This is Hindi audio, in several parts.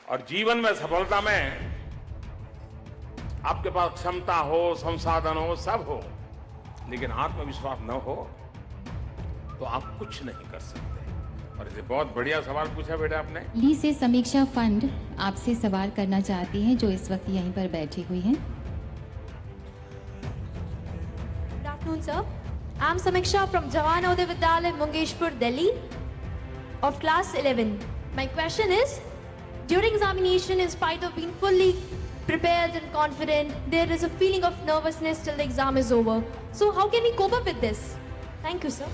और जीवन में सफलता में आपके पास क्षमता हो, संसाधन हो, सब हो, लेकिन आत्मविश्वास न हो तो आप कुछ नहीं कर सकते। और इसे बहुत बढ़िया सवाल पूछा बेटा आपने। ली से समीक्षा फंड आपसे सवाल करना चाहती हैं, जो इस वक्त यहीं पर बैठी हुई हैं। Good afternoon, sir. I'm Samiksha from Jawan Navodaya Vidyalaya, Mungeshpur, Delhi, of class 11. My question is, during examination, in spite of being fully prepared and confident, there is a feeling of nervousness till the exam is over. So how can we cope up with this? Thank you, sir.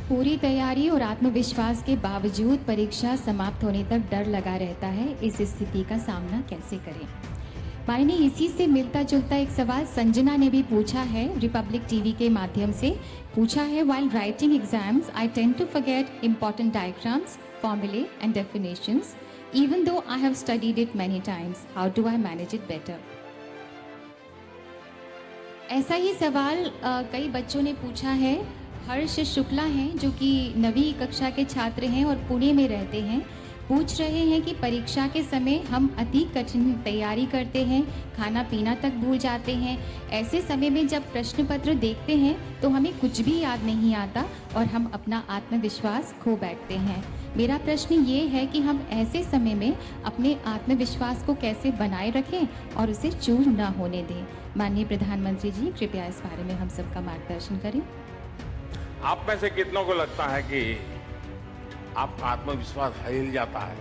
पूरी तैयारी और आत्मविश्वास के बावजूद परीक्षा समाप्त होने तक डर लगा रहता है। इस स्थिति का सामना कैसे करें? मायने इसी से मिलता जुलता एक सवाल संजना ने भी पूछा है, रिपब्लिक टीवी के माध्यम से पूछा है। While writing exams I tend to forget important diagrams, फॉर्मूले and definitions even though I have studied it many times. How do I manage it better? ऐसा ही सवाल कई बच्चों ने पूछा है। हर्ष शुक्ला हैं, जो कि 9वीं कक्षा के छात्र हैं और पुणे में रहते हैं। पूछ रहे हैं कि परीक्षा के समय हम अति कठिन तैयारी करते हैं, खाना पीना तक भूल जाते हैं। ऐसे समय में जब प्रश्न पत्र देखते हैं तो हमें कुछ भी याद नहीं आता और हम अपना आत्मविश्वास खो बैठते हैं। मेरा प्रश्न ये है कि हम ऐसे समय में अपने आत्मविश्वास को कैसे बनाए रखें और उसे चूर न होने दें। माननीय प्रधानमंत्री जी, कृपया इस बारे में हम सबका मार्गदर्शन करें। आप में से कितनों को लगता है कि आपका आत्मविश्वास हिल जाता है?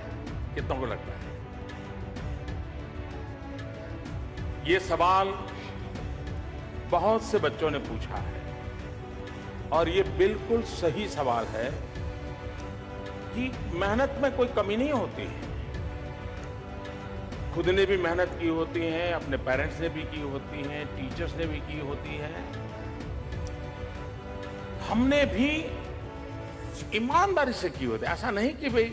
कितनों को लगता है? ये सवाल बहुत से बच्चों ने पूछा है और ये बिल्कुल सही सवाल है कि मेहनत में कोई कमी नहीं होती है। खुद ने भी मेहनत की होती है, अपने पेरेंट्स ने भी की होती है, टीचर्स ने भी की होती है। हमने भी ईमानदारी से की होती है। ऐसा नहीं कि भाई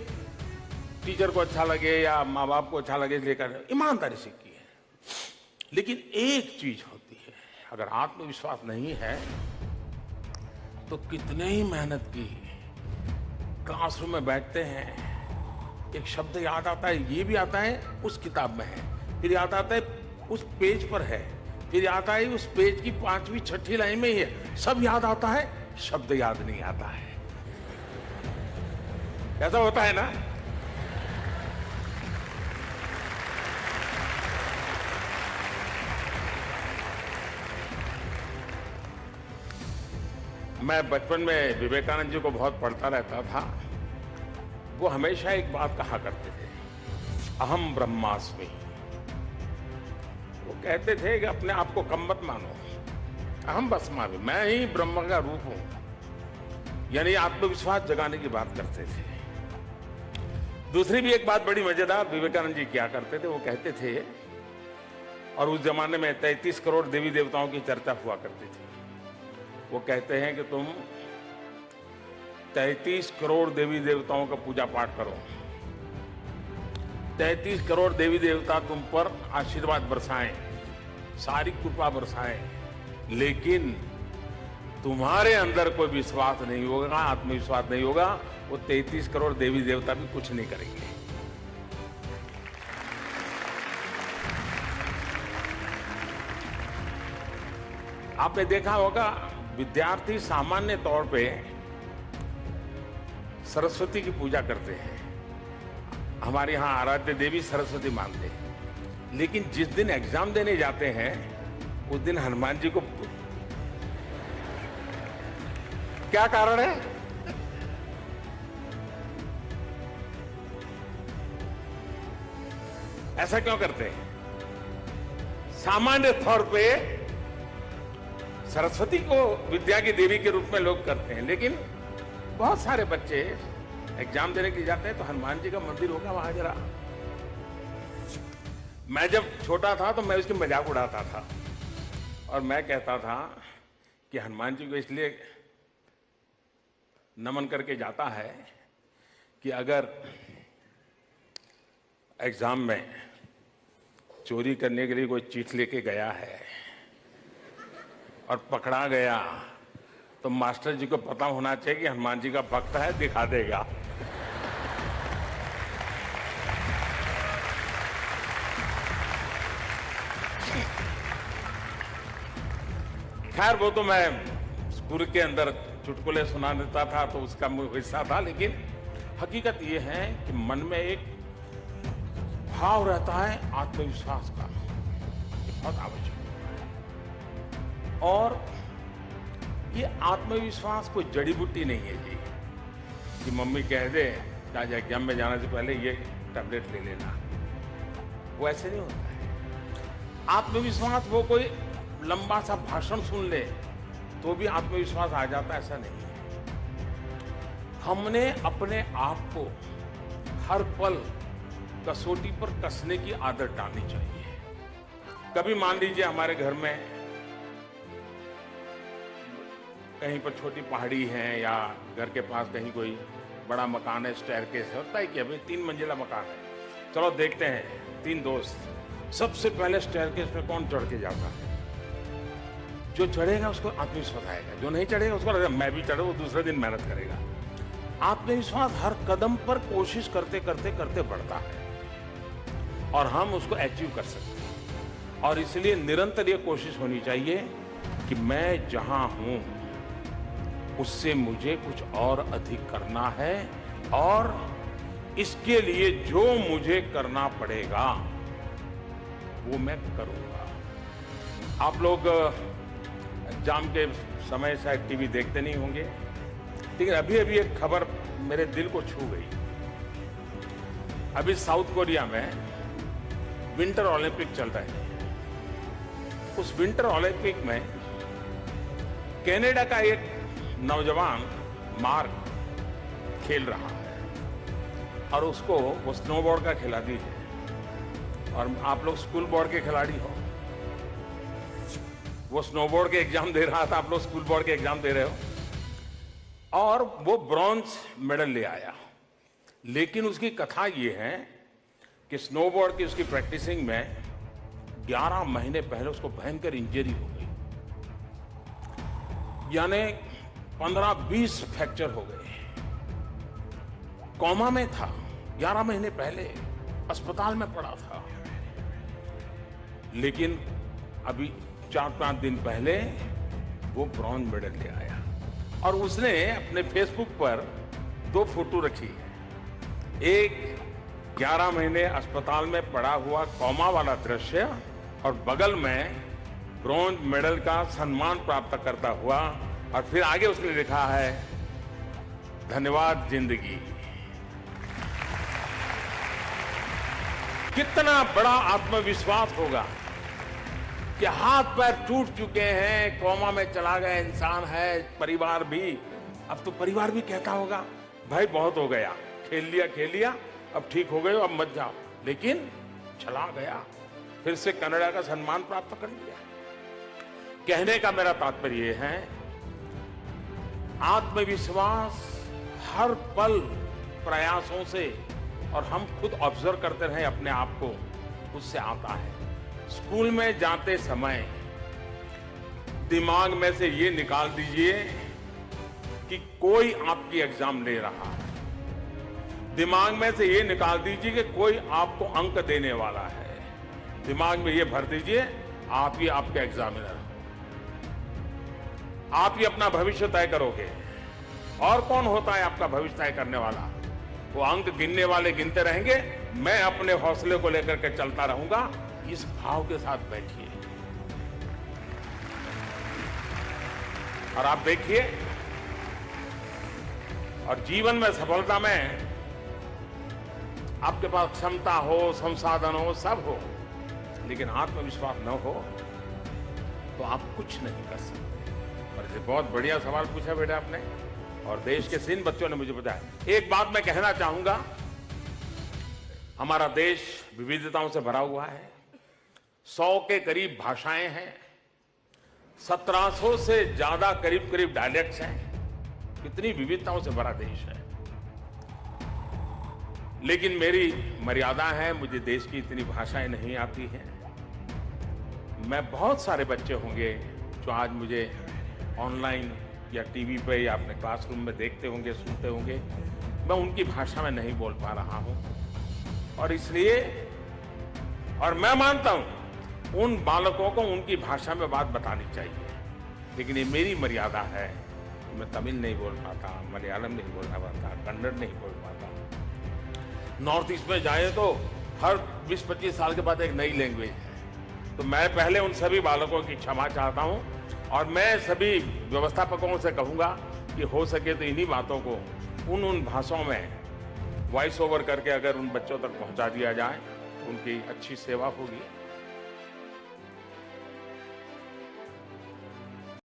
टीचर को अच्छा लगे या माँ बाप को अच्छा लगे इसलिए कर, ईमानदारी से की है। लेकिन एक चीज होती है, अगर आत्मविश्वास नहीं है तो कितने ही मेहनत की, क्लासरूम में बैठते हैं, एक शब्द याद आता है, ये भी आता है उस किताब में है, फिर याद आता है उस पेज पर है, फिर याद आता है उस पेज की 5वीं 6ठी लाइन में ही है। सब याद आता है, शब्द याद नहीं आता है। ऐसा होता है ना? मैं बचपन में विवेकानंद जी को बहुत पढ़ता रहता था। वो हमेशा एक बात कहा करते थे, अहम ब्रह्मास्मि। वो कहते थे कि अपने आप को कम मत मानो, अहम ब्रह्मास्मि, मैं ही ब्रह्म का रूप हूं। यानी आत्मविश्वास जगाने की बात करते थे। दूसरी भी एक बात बड़ी मजेदार विवेकानंद जी क्या करते थे, वो कहते थे, और उस जमाने में 33 करोड़ देवी देवताओं की चर्चा हुआ करती थी। वो कहते हैं कि तुम 33 करोड़ देवी देवताओं का पूजा पाठ करो, 33 करोड़ देवी देवता तुम पर आशीर्वाद बरसाएं, सारी कृपा बरसाएं, लेकिन तुम्हारे अंदर कोई विश्वास नहीं होगा, आत्मविश्वास नहीं होगा, वो 33 करोड़ देवी देवता भी कुछ नहीं करेंगे। आपने देखा होगा विद्यार्थी सामान्य तौर पे सरस्वती की पूजा करते हैं। हमारे यहां आराध्य देवी सरस्वती मानते हैं, लेकिन जिस दिन एग्जाम देने जाते हैं उस दिन हनुमान जी को, क्या कारण है? ऐसा क्यों करते हैं? सामान्य तौर पे सरस्वती को विद्या की देवी के रूप में लोग करते हैं, लेकिन बहुत सारे बच्चे एग्जाम देने के लिए जाते हैं तो हनुमान जी का मंदिर होगा वहां जरा। मैं जब छोटा था तो मैं उसकी मजाक उड़ाता था और मैं कहता था कि हनुमान जी को इसलिए नमन करके जाता है कि अगर एग्जाम में चोरी करने के लिए कोई चीट लेके गया है और पकड़ा गया तो मास्टर जी को पता होना चाहिए कि हनुमान जी का भक्त है, दिखा देगा। खैर वो तो मैं स्कूल के अंदर चुटकुले सुना देता था तो उसका हिस्सा था, लेकिन हकीकत ये है कि मन में एक भाव रहता है आत्मविश्वास का, बहुत आवश्यक है। और ये आत्मविश्वास कोई जड़ी बूटी नहीं है जी कि मम्मी कह दे आज एग्जाम में जाने से पहले ये टैबलेट ले लेना, वो ऐसे नहीं होता है। आत्मविश्वास वो कोई लंबा सा भाषण सुन ले तो भी आत्मविश्वास आ जाता, ऐसा नहीं है। हमने अपने आप को हर पल कसौटी पर कसने की आदत डालनी चाहिए। कभी मान लीजिए हमारे घर में कहीं पर छोटी पहाड़ी है या घर के पास कहीं कोई बड़ा मकान है, स्टेयरकेस है, होता है कि अभी 3 मंजिला मकान है, चलो देखते हैं 3 दोस्त, सबसे पहले स्टेयरकेस पे कौन चढ़ के जाता है? जो चढ़ेगा उसको आत्मविश्वास आएगा, जो नहीं चढ़ेगा उसको लगेगा मैं भी चढ़ू, वो दूसरे दिन मेहनत करेगा। आत्मविश्वास हर कदम पर कोशिश करते करते करते बढ़ता है और हम उसको अचीव कर सकते हैं। और इसलिए निरंतर ये कोशिश होनी चाहिए कि मैं जहां हूं उससे मुझे कुछ और अधिक करना है और इसके लिए जो मुझे करना पड़ेगा वो मैं करूंगा। आप लोग एग्जाम के समय शायद टीवी देखते नहीं होंगे, लेकिन अभी अभी एक खबर मेरे दिल को छू गई। अभी साउथ कोरिया में विंटर ओलंपिक चल रहे हैं। उस विंटर ओलंपिक में कनाडा का एक नौजवान मार्क खेल रहा है और उसको वो स्नोबोर्ड का खिलाड़ी है। और आप लोग स्कूल बोर्ड के खिलाड़ी हो, वो स्नोबोर्ड के एग्जाम दे रहा था, आप लोग स्कूल बोर्ड के एग्जाम दे रहे हो, और वो ब्रॉन्ज मेडल ले आया। लेकिन उसकी कथा ये है कि स्नोबोर्ड की उसकी प्रैक्टिसिंग में 11 महीने पहले उसको भयंकर इंजरी हो गई, यानी 15-20 फ्रैक्चर हो गए, कोमा में था, 11 महीने पहले अस्पताल में पड़ा था। लेकिन अभी 4-5 दिन पहले वो ब्रॉन्ज मेडल ले आया और उसने अपने फेसबुक पर 2 फोटो रखी है। एक 11 महीने अस्पताल में पड़ा हुआ कोमा वाला दृश्य और बगल में ब्रॉन्ज मेडल का सम्मान प्राप्त करता हुआ, और फिर आगे उसने लिखा है धन्यवाद जिंदगी। कितना बड़ा आत्मविश्वास होगा कि हाथ पैर टूट चुके हैं, कोमा में चला गया इंसान है, परिवार भी, अब तो परिवार भी कहता होगा भाई बहुत हो गया, खेल लिया, अब ठीक हो गए, अब मत जाओ, लेकिन चला गया, फिर से कनाडा का सम्मान प्राप्त कर लिया। कहने का मेरा तात्पर्य है आत्मविश्वास हर पल प्रयासों से, और हम खुद ऑब्जर्व करते रहे अपने आप को, उससे आता है। स्कूल में जाते समय दिमाग में से ये निकाल दीजिए कि कोई आपकी एग्जाम ले रहा है, दिमाग में से ये निकाल दीजिए कि कोई आपको अंक देने वाला है, दिमाग में ये भर दीजिए आप ही आपके एग्जामिनर, आप ही अपना भविष्य तय करोगे। और कौन होता है आपका भविष्य तय करने वाला? वो अंक गिनने वाले गिनते रहेंगे, मैं अपने हौसले को लेकर के चलता रहूंगा। इस भाव के साथ बैठिए और आप देखिए, और जीवन में सफलता में आपके पास क्षमता हो, संसाधन हो, सब हो, लेकिन आत्मविश्वास न हो तो आप कुछ नहीं कर सकते। और इसे बहुत बढ़िया सवाल पूछा बेटा आपने, और देश के 3 बच्चों ने मुझे बताया। एक बात मैं कहना चाहूंगा, हमारा देश विविधताओं से भरा हुआ है, 100 के करीब भाषाएं हैं, 1700 से ज्यादा करीब डायलेक्ट्स हैं, कितनी विविधताओं से भरा देश है। लेकिन मेरी मर्यादा है, मुझे देश की इतनी भाषाएं नहीं आती हैं। मैं बहुत सारे बच्चे होंगे जो आज मुझे ऑनलाइन या टीवी पे या अपने क्लासरूम में देखते होंगे, सुनते होंगे, मैं उनकी भाषा में नहीं बोल पा रहा हूं, और इसलिए, और मैं मानता हूं उन बालकों को उनकी भाषा में बात बतानी चाहिए, लेकिन ये मेरी मर्यादा है, मैं तमिल नहीं बोल पाता, मलयालम नहीं बोल पाता, कन्नड़ नहीं बोल पाता। नॉर्थ ईस्ट में जाए तो हर 20-25 साल के बाद एक नई लैंग्वेज है। तो मैं पहले उन सभी बालकों की क्षमा चाहता हूं और मैं सभी व्यवस्थापकों से कहूंगा कि हो सके तो इन्हीं बातों को उन भाषाओं में वॉइस ओवर करके अगर उन बच्चों तक पहुंचा दिया जाए, उनकी अच्छी सेवा होगी।